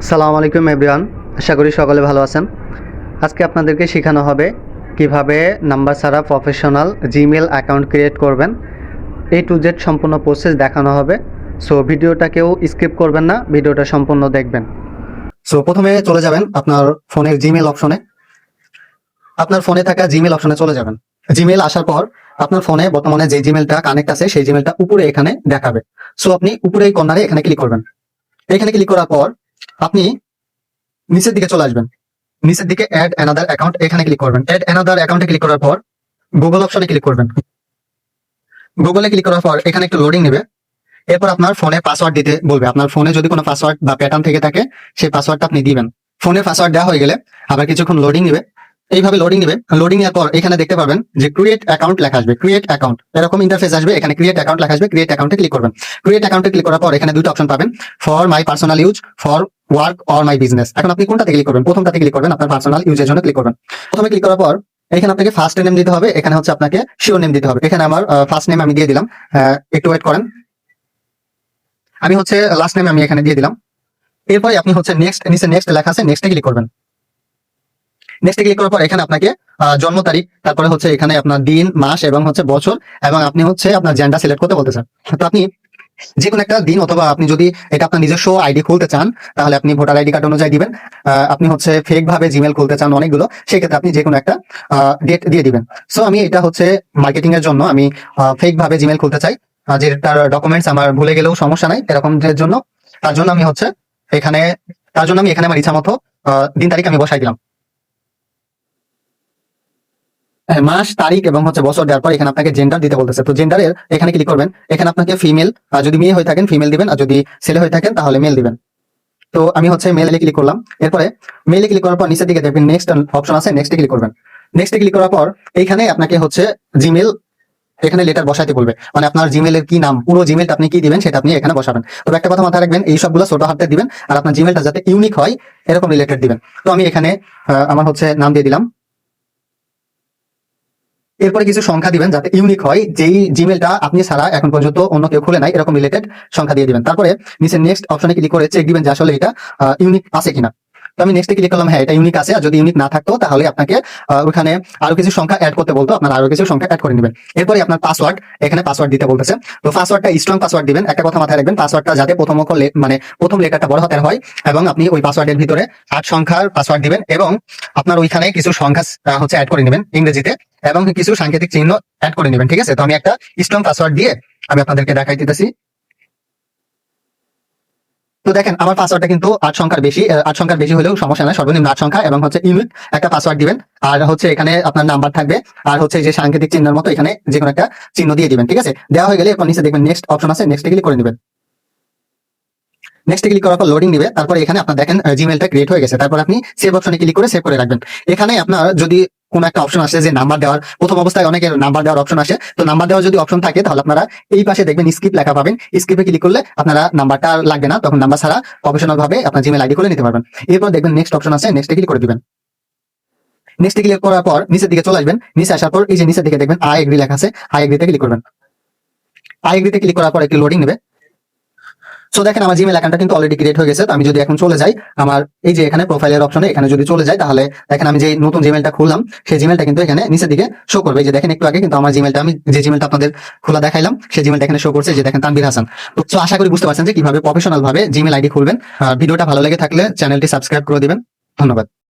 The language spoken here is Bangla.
সালামু আলাইকুম এভরিওয়ান, আশা করি সকলে ভালো আছেন। আজকে আপনাদেরকে শেখানো হবে কিভাবে নাম্বার ছাড়া প্রফেশনাল জিমেল অ্যাকাউন্ট ক্রিয়েট করবেন। A to Z সম্পূর্ণ প্রসেস দেখানো হবে। সো ভিডিওটা কেউ স্কিপ করবেন না, ভিডিওটা সম্পূর্ণ দেখবেন। সো প্রথমে চলে যাবেন আপনার ফোনের জিমেল অপশনে। আপনার ফোনে থাকা জিমেল অপশনে চলে যাবেন। জিমেল আসার পর আপনার ফোনে বর্তমানে যে জিমেলটা কানেক্ট আছে সেই জিমেলটা উপরে এখানে দেখাবে। সো আপনি উপরে এই কর্নারে এখানে ক্লিক করবেন। এখানে ক্লিক করার পর আপনি নিচের দিকে চলে আসবেন। নিচের দিকে অ্যাড অ্যানাদার অ্যাকাউন্ট এখানে ক্লিক করবেন। অ্যাড অ্যানাদার অ্যাকাউন্টে ক্লিক করার পর গুগল অপশনে ক্লিক করবেন। গুগলে ক্লিক করার পর এখানে একটু লোডিং নেবে। এরপর আপনার ফোনে পাসওয়ার্ড দিতে বলবে। আপনার ফোনে যদি কোনো পাসওয়ার্ড বা প্যাটার্ন থেকে থাকে সেই পাসওয়ার্ডটা আপনি দিবেন। ফোনে পাসওয়ার্ড দেওয়া হয়ে গেলে আবার কিছুক্ষণ লোডিং নেবে। এইভাবে লোডিং নেবে। লোডিং এর পর এখানে দেখতে পাবেন যে ক্রিয়েট অ্যাকাউন্ট লেখা আসবে। ক্রিয়েট অ্যাকাউন্ট এরকম ইন্টারফেস আসবে। এখানে ক্রিয়েট অ্যাকাউন্ট লেখা আসবে। ক্রিয়েট অ্যাকাউন্টে ক্লিক করবেন। ক্রিয়েট অ্যাকাউন্টে ক্লিক করার পর এখানে দুটো অপশন পাবেন, for my personal use, for work or my business. এখন আপনি কোনটাতে ক্লিক করবেন? প্রথমটাতে ক্লিক করবেন, আপনার পার্সোনাল ইউজের জন্য ক্লিক করবেন। প্রথমে ক্লিক করার পর এখানে আপনাকে ফার্স্ট নেম দিতে হবে। এখানে হচ্ছে আপনাকে শিওর নেম দিতে হবে। এখানে আমার ফার্স্ট নেম আমি দিয়ে দিলাম। একটু ওয়েট করেন। আমি হচ্ছে লাস্ট নেম আমি এখানে দিয়ে দিলাম। এরপরে আপনি হচ্ছে নেক্সট, নিচে নেক্সট লেখা আছে, নেক্সটে ক্লিক করবেন। নেক্সটে ক্লিক করার পর এখানে আপনাকে জন্ম তারিখ, তারপরে হচ্ছে এখানে আপনার দিন, মাস এবং হচ্ছে বছর, এবং আপনি হচ্ছে আপনার জেন্ডার সিলেক্ট করতে বলতেছেন। তো আপনি যে কোনো একটা দিন, অথবা আপনি যদি এটা আপনার নিজস্ব আইডি খুলতে চান তাহলে আপনি ভোটার আইডি কার্ড অনুযায়ী দিবেন। আপনি হচ্ছে ফেক ভাবে জিমেল খুলতে চান অনেকগুলো, সেক্ষেত্রে আপনি যে কোনো একটা ডেট দিয়ে দিবেন। সো আমি এটা হচ্ছে মার্কেটিং এর জন্য আমি ফেক ভাবে জিমেল খুলতে চাই, যেটার ডকুমেন্টস আমার ভুলে গেলেও সমস্যা নাই এরকম জন্য। তার জন্য আমি হচ্ছে এখানে আমার ইচ্ছা মতো দিন তারিখ আমি বসাই দিলাম। মাস, তারিখ এবং হচ্ছে বছর দেওয়ার পর এখানে আপনাকে জেন্ডার দিতে বলতেছে। তো জেন্ডারের এখানে ক্লিক করবেন। এখানে আপনাকে ফিমেল, যদি মেয়ে হয়ে থাকেন ফিমেল দিবেন, আর যদি ছেলে হয়ে থাকেন তাহলে মেল দিবেন। তো আমি হচ্ছে মেলে ক্লিক করলাম। এরপরে মেলে ক্লিক করার পর নিচের দিকে দেখবেন নেক্সট অপশন আছে, নেক্সটে ক্লিক করবেন। নেক্সটে ক্লিক করার পর এইখানে আপনাকে হচ্ছে জিমেল এখানে লেটার বসাইতে বলবে, মানে আপনার জিমেলের কি নাম, পুরো জিমেলটা আপনি কি দিবেন সেটা আপনি এখানে বসাবেন। তবে একটা কথা মাথায় রাখবেন, এই সবগুলো ছোট হাতে দিবেন, আর আপনার জিমেলটা যাতে ইউনিক হয় এরকম রিলেটেড দিবেন। তো আমি এখানে আমার হচ্ছে নাম দিয়ে দিলাম। এরপরে কিছু সংখ্যা দিবেন যাতে ইউনিক হয়, যেই জিমেলটা আপনি ছাড়া এখন পর্যন্ত অন্য কেউ খুলে নাই এরকম রিলেটেড সংখ্যা দিয়ে দিবেন। তারপরে নিচে নেক্সট অপশনে ক্লিক করে চেক দিবেন যে আসলে এটা ইউনিক আছে কিনা। তো আমি নেক্সটে ক্লিক করলাম, হ্যাঁ এটা ইউনিক আছে। আর যদি ইউনিক না থাকতো তাহলে আপনাকে ওখানে আরো কিছু সংখ্যা অ্যাড করতে বলতো, আপনার আরো কিছু সংখ্যা অ্যাড করে নেবেন। এরপরে আপনার পাসওয়ার্ড, এখানে পাসওয়ার্ড দিতে বলতেছে। তো পাসওয়ার্ডটা স্ট্রং পাসওয়ার্ড দিবেন। একটা কথা মাথায় রাখবেন, পাসওয়ার্ডটা যাতে প্রথম লেটারটা বড় হাতের হয়, এবং আপনি ওই পাসওয়ার্ডের ভিতরে 8 সংখ্যার পাসওয়ার্ড দিবেন, এবং আপনার ওইখানে কিছু সংখ্যা হচ্ছে অ্যাড করে নেবেন ইংরেজিতে, এবং কিছু সাংকেতিক চিহ্ন অ্যাড করে নেবেন। ঠিক আছে, তো আমি একটা স্ট্রং পাসওয়ার্ড দিয়ে আমি আপনাদেরকে দেখাই দিতেছি। তো দেখেন আমার পাসওয়ার্ডটা কিন্তু 8 সংখ্যার বেশি। 8 সংখ্যার বেশি হলেও সমস্যা নাই, সর্বনিম্ন 8 সংখ্যা, এবং হচ্ছে ইউনিক একটা পাসওয়ার্ড দিবেন। আর হচ্ছে এখানে আপনার নাম্বার থাকবে, আর হচ্ছে যে সাংকেতিক চিহ্নের মতো এখানে যে কোনো একটা চিহ্ন দিয়ে দিবেন। ঠিক আছে, দেওয়া হয়ে গেলে এরপর নিচে দেখবেন নেক্সট অপশন আছে, নেক্সটে ক্লিক করে নেবেন। নেক্সট ক্লিক করার পর লোডিং দিবে। তারপর এখানে আপনার দেখেন জিমেলটা ক্রিয়েট হয়ে গেছে। তারপর আপনি সেভ অপশনে ক্লিক করে সেভ করে রাখবেন। এখানে আপনার যদি কোন একটা অপশন আসে যে নাম্বার দেওয়ার, প্রথম অবস্থায় অনেকের নাম্বার দেওয়ার অপশন আসে, তো নাম্বার দেওয়ার যদি অপশন থাকে তাহলে আপনারা এই পাশে দেখবেন স্কিপ লেখা পাবেন। স্কিপে ক্লিক করলে আপনারা নাম্বারটা লাগবে না, তখন নাম্বার ছাড়া প্রফেশনাল ভাবে আপনার জিমেল আইডি খুলে নিতে পারবেন। এরপর দেখবেন নেক্সট অপশন আছে, নেক্সটে ক্লিক করে দিবেন। নেক্সটে ক্লিক করার পর নিচের দিকে চলে আসবেন। নিচে আসার পর এই যে নিচের দিকে দেখবেন আই এগ্রি লেখা আছে, আই এগ্রিতে ক্লিক করবেন। আই এগ্রিতে ক্লিক করার পর একটি লোডিং নেবে। সো দেখেন আমার জিমেল অ্যাকাউন্টটা কিন্তু অলরেডি ক্রিয়েট হয়ে গেছে। তো আমি যদি এখন চলে যাই আমার এই যে এখানে প্রোফাইলের অপশনে, এখানে যদি চলে যাই তাহলে দেখেন আমি যে নতুন জিমেলটা খুললাম সেই জিমেলটা কিন্তু এখানে নিচের দিকে শো করবে। যে দেখেন একটু আগে কিন্তু আমার জিমেলটা, আমি যে জিমেলটা আপনাদের খোলা দেখাইলাম সেই জিমেলটা এখানে শো করছে, যে দেখেন তানভীর হাসান। তো আশা করি বুঝতে পারছেন যে কিভাবে প্রফেশনাল ভাবে জিমেল আইডি খুলবেন। ভিডিওটা ভালো লেগে থাকলে চ্যানেলটি সাবস্ক্রাইব করে দিবেন। ধন্যবাদ।